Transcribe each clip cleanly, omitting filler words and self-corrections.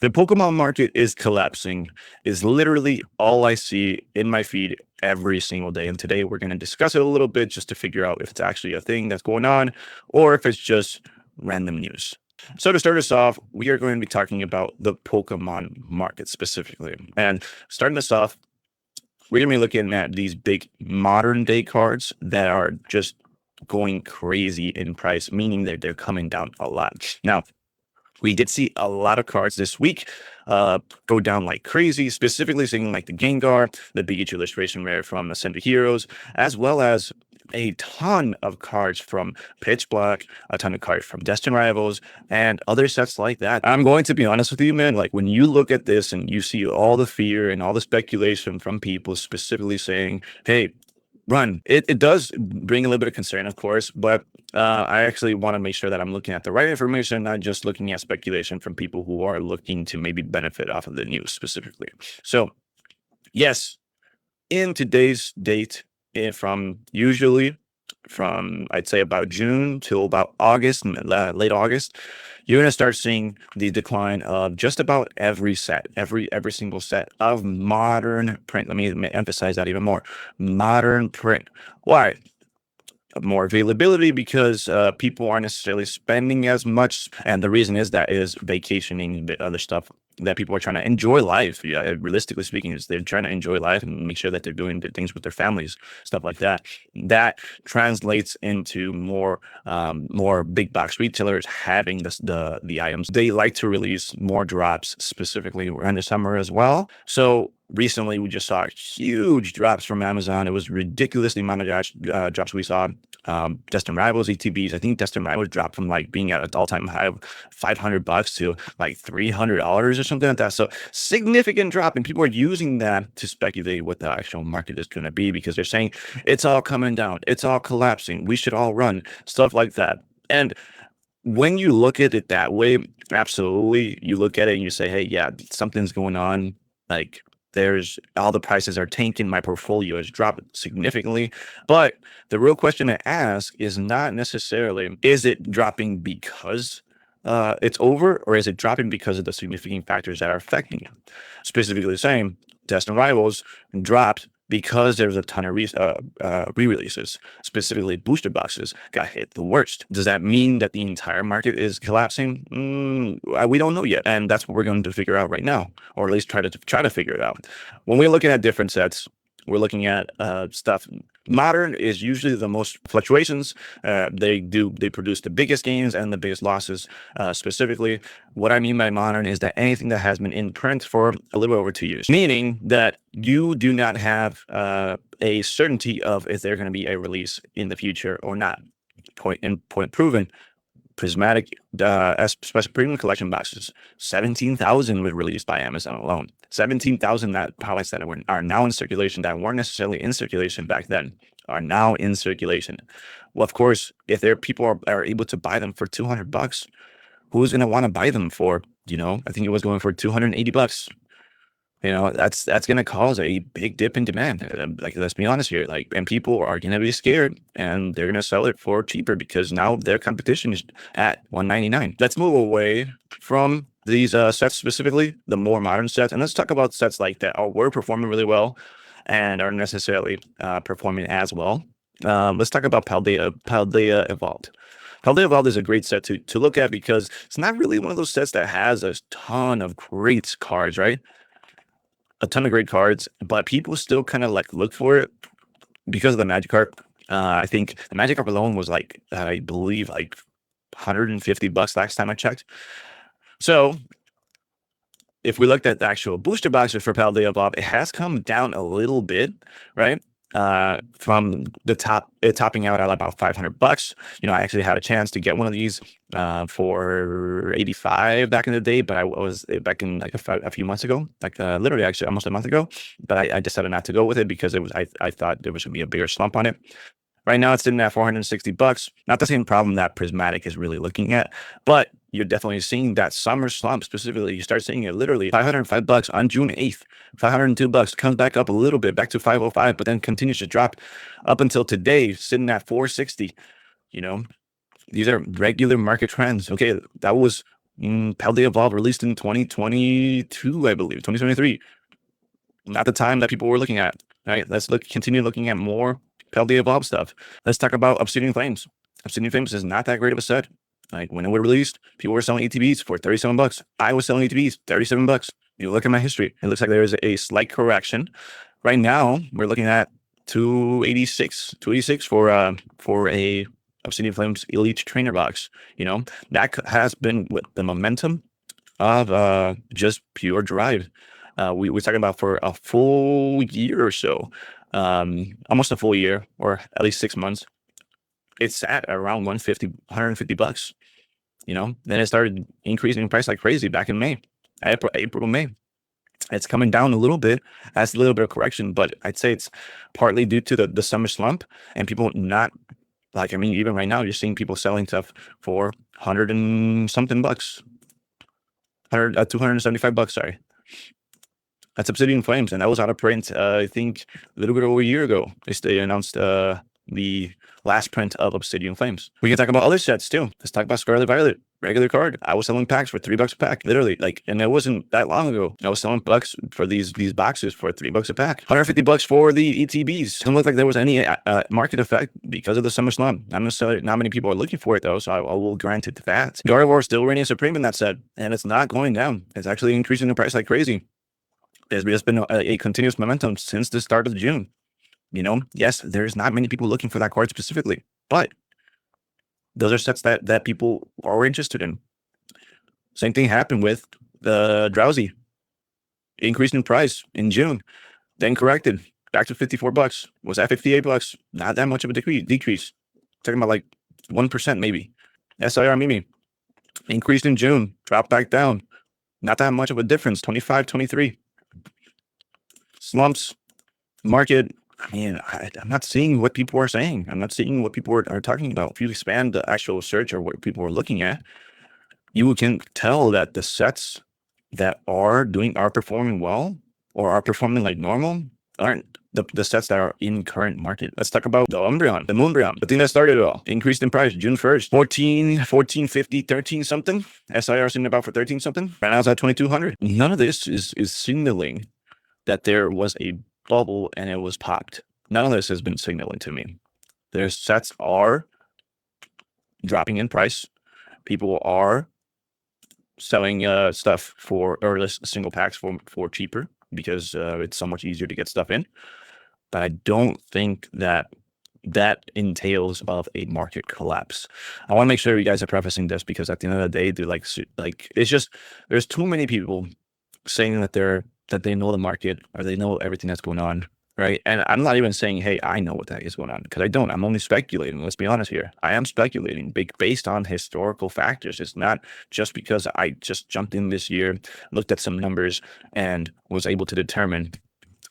The Pokemon market is collapsing, is literally all I see in my feed every single day. And today we're going to discuss it a little bit just to figure out if it's actually a thing that's going on or if it's just random news. So to start us off, we are going to be talking about the Pokemon market specifically. And starting this off, we're going to be looking at these big modern day cards that are just going crazy in price, meaning that they're coming down a lot. Now, we did see a lot of cards this week go down like crazy, specifically seeing like the Gengar, the Pikachu illustration rare from Ascended Heroes, as well as a ton of cards from Pitch Black, a ton of cards from Destined Rivals, and other sets like that. I'm going to be honest with you, man. Like when you look at this and you see all the fear and all the speculation from people specifically saying, hey, run. It does bring a little bit of concern, of course, but I actually want to make sure that I'm looking at the right information, not just looking at speculation from people who are looking to maybe benefit off of the news specifically. So, yes, in today's date, from I'd say about June till about August, late August, you're going to start seeing the decline of just about every set, every single set of modern print. Let me emphasize that even more. Modern print. Why? More availability because people aren't necessarily spending as much, and the reason is that is vacationing and other stuff that people are trying to enjoy life. Yeah, realistically speaking, is they're trying to enjoy life and make sure that they're doing things with their families, stuff like that. That translates into more big box retailers having the items. They like to release more drops, specifically in the summer as well. So recently, we just saw huge drops from Amazon. It was ridiculously amount of drops we saw. Destined Rivals ETBs. I think Destined Rivals dropped from like being at an all-time high of $500 to like $300 or something like that. So significant drop, and people are using that to speculate what the actual market is going to be because they're saying it's all coming down, it's all collapsing, we should all run, stuff like that. And when you look at it that way, absolutely, you look at it and you say, hey, yeah, something's going on. Like there's all the prices are tanking. My portfolio has dropped significantly. But the real question to ask is not necessarily, is it dropping because it's over, or is it dropping because of the significant factors that are affecting it? Specifically saying, Destined Rivals dropped because there's a ton of re-releases, specifically booster boxes, got hit the worst. Does that mean that the entire market is collapsing? We don't know yet, and that's what we're going to figure out right now, or at least try to figure it out. When we're looking at different sets, we're looking at stuff. Modern is usually the most fluctuations. They produce the biggest gains and the biggest losses. Specifically, what I mean by modern is that anything that has been in print for a little over 2 years, meaning that you do not have a certainty of if there's going to be a release in the future or not. Point proven. Prismatic special premium collection boxes, 17,000 were released by Amazon alone. 17,000 that products that are now in circulation that weren't necessarily in circulation back then are now in circulation. Well, of course, if people are able to buy them for $200, who's going to want to buy them for? I think it was going for $280. That's going to cause a big dip in demand. Like, let's be honest here. Like, and people are going to be scared, and they're going to sell it for cheaper because now their competition is at $199. Let's move away from these sets, specifically the more modern sets, and let's talk about sets like that were performing really well and aren't necessarily performing as well. Let's talk about Paldea Evolved. Paldea Evolved is a great set to look at because it's not really one of those sets that has a ton of great cards, right? A ton of great cards, but people still kind of like look for it because of the Magikarp. I think the Magikarp alone was like, I believe, like $150 last time I checked. So if we looked at the actual booster boxes for Paldea Evolved, it has come down a little bit, right? From the topping out at about $500. I actually had a chance to get one of these for $85 back in the day, but I was back in like a few months ago, like literally actually almost a month ago. But I decided not to go with it because I thought there was going to be a bigger slump on it. Right now, it's sitting at $460. Not the same problem that Prismatic is really looking at, but you're definitely seeing that summer slump specifically. You start seeing it literally $505 on June 8th, $502 comes back up a little bit, back to $505, but then continues to drop up until today, sitting at $460. These are regular market trends. Okay, that was Paldea Evolve released in 2022, I believe, 2023. Not the time that people were looking at. Right? Let's continue looking at more Paldea Evolve stuff. Let's talk about Obsidian Flames. Obsidian Flames is not that great of a set. Like when it was released, people were selling ATBs for $37. I was selling ATBs $37. You look at my history, it looks like there is a slight correction. Right now, we're looking at 286 for a Obsidian Flames Elite Trainer box. You know, that has been with the momentum of just pure drive. We're talking about for a full year or so, almost a full year, or at least 6 months. It's at around 150 bucks. You know, then it started increasing in price like crazy back in May, April, May. It's coming down a little bit. That's a little bit of correction, but I'd say it's partly due to the summer slump and people not like, I mean, even right now, you're seeing people selling stuff for 100 and something bucks, 275 bucks. Sorry. That's Obsidian Flames, and that was out of print, I think, a little bit over a year ago. They announced the last print of Obsidian Flames. We can talk about other sets too. Let's talk about Scarlet Violet, regular card. I was selling packs for $3 a pack, literally. Like, and it wasn't that long ago. I was selling bucks for these boxes for $3 a pack. 150 bucks for the ETBs. Didn't look like there was any market effect because of the summer slump. Not necessarily, not many people are looking for it though, so I will grant it that. Gardevoir still reigning supreme in that set, and it's not going down. It's actually increasing in price like crazy. There's just been a continuous momentum since the start of June. You know, yes, there's not many people looking for that card specifically, but those are sets that people are interested in. Same thing happened with the Drowsy. Increased in price in June, then corrected back to 54 bucks. Was at 58 bucks. Not that much of a decrease. Talking about like 1% maybe. SIR Mimi increased in June, dropped back down. Not that much of a difference. 25, 23. Slumps, market. I mean, I'm not seeing what people are saying. I'm not seeing what people are talking about. If you expand the actual search or what people are looking at, you can tell that the sets that are performing well or are performing like normal aren't the sets that are in current market. Let's talk about the Umbreon, the Moonbreon, the thing that started it all. Increased in price June 1st, 1450, 13 something. SIR sitting about for 13 something. Right now it's at 2200. None of this is signaling that there was a bubble and it was popped. None of this has been signaling to me. Their sets are dropping in price. People are selling stuff for, or single packs for cheaper because it's so much easier to get stuff in. But I don't think that entails of a market collapse. I want to make sure you guys are prefacing this because at the end of the day, they're like it's just there's too many people saying that they know the market or they know everything that's going on, right? And I'm not even saying, hey, I know what that is going on, because I don't. I'm only speculating. Let's be honest here. I am speculating based on historical factors. It's not just because I just jumped in this year, looked at some numbers, and was able to determine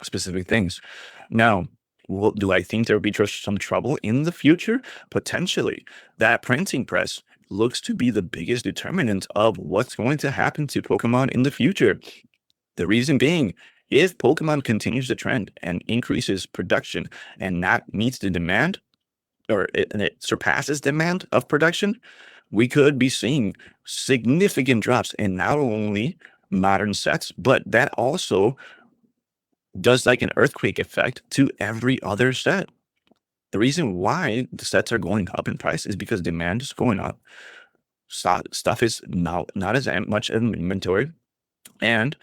specific things. Now, do I think there will be some trouble in the future? Potentially. That printing press looks to be the biggest determinant of what's going to happen to Pokemon in the future. The reason being, if Pokemon continues the trend and increases production and not meets the demand, or it surpasses demand of production, we could be seeing significant drops in not only modern sets, but that also does like an earthquake effect to every other set. The reason why the sets are going up in price is because demand is going up. Stuff is not as much in inventory, and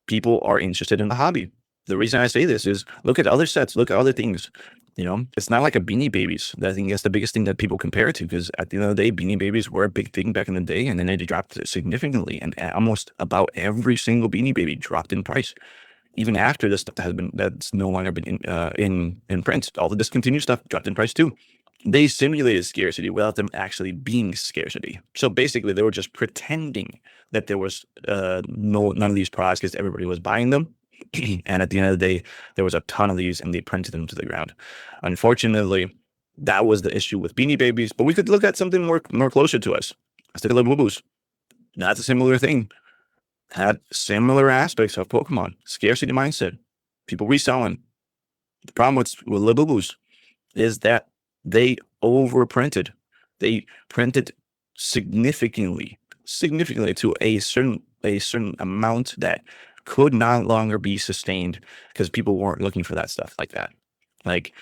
people are interested in the hobby. The reason I say this is look at other sets, look at other things. You know, it's not like a Beanie Babies. I think that's the biggest thing that people compare it to, because at the end of the day, Beanie Babies were a big thing back in the day, and then they dropped significantly, and almost about every single Beanie Baby dropped in price. Even after this stuff that's no longer been in print, all the discontinued stuff dropped in price too. They simulated scarcity without them actually being scarcity. So basically, they were just pretending that there was none of these products because everybody was buying them. And at the end of the day, there was a ton of these and they printed them to the ground. Unfortunately, that was the issue with Beanie Babies. But we could look at something more closer to us. Let's take a look at Boo-Boos. That's a similar thing. Had similar aspects of Pokemon. Scarcity mindset. People reselling. The problem with Boo-Boos is that they overprinted. They printed significantly significantly to a certain amount that could not longer be sustained because people weren't looking for that stuff like that. Like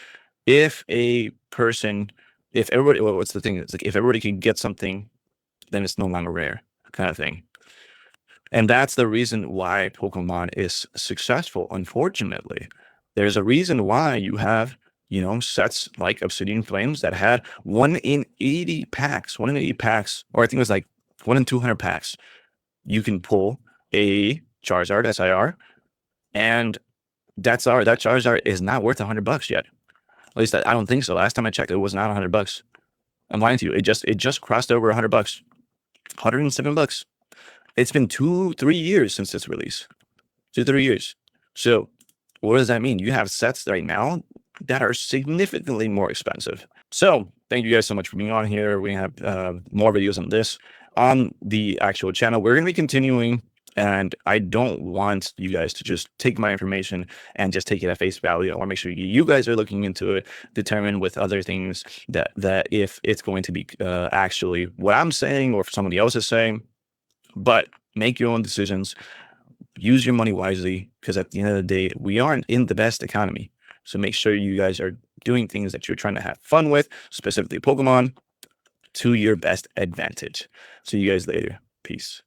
if a person, if everybody, what's the thing? It's like if everybody can get something, then it's no longer rare, kind of thing. And that's the reason why Pokemon is successful. Unfortunately, there's a reason why you have, sets like Obsidian Flames that had 1 in 80 packs, or I think it was like 1 in 200 packs. You can pull a Charizard SIR, and that Charizard is not worth $100 yet. At least I don't think so. Last time I checked, it was not $100. I'm lying to you. It just crossed over $100, $107. It's been 2-3 years since its release. 2-3 years. So what does that mean? You have sets right now that are significantly more expensive. So thank you guys so much for being on here. We have more videos on this on the actual channel. We're going to be continuing, and I don't want you guys to just take my information and just take it at face value. I want to make sure you guys are looking into it, determine with other things that if it's going to be actually what I'm saying or if somebody else is saying. But make your own decisions. Use your money wisely, because at the end of the day, we aren't in the best economy. So make sure you guys are doing things that you're trying to have fun with, specifically Pokemon, to your best advantage. See you guys later. Peace.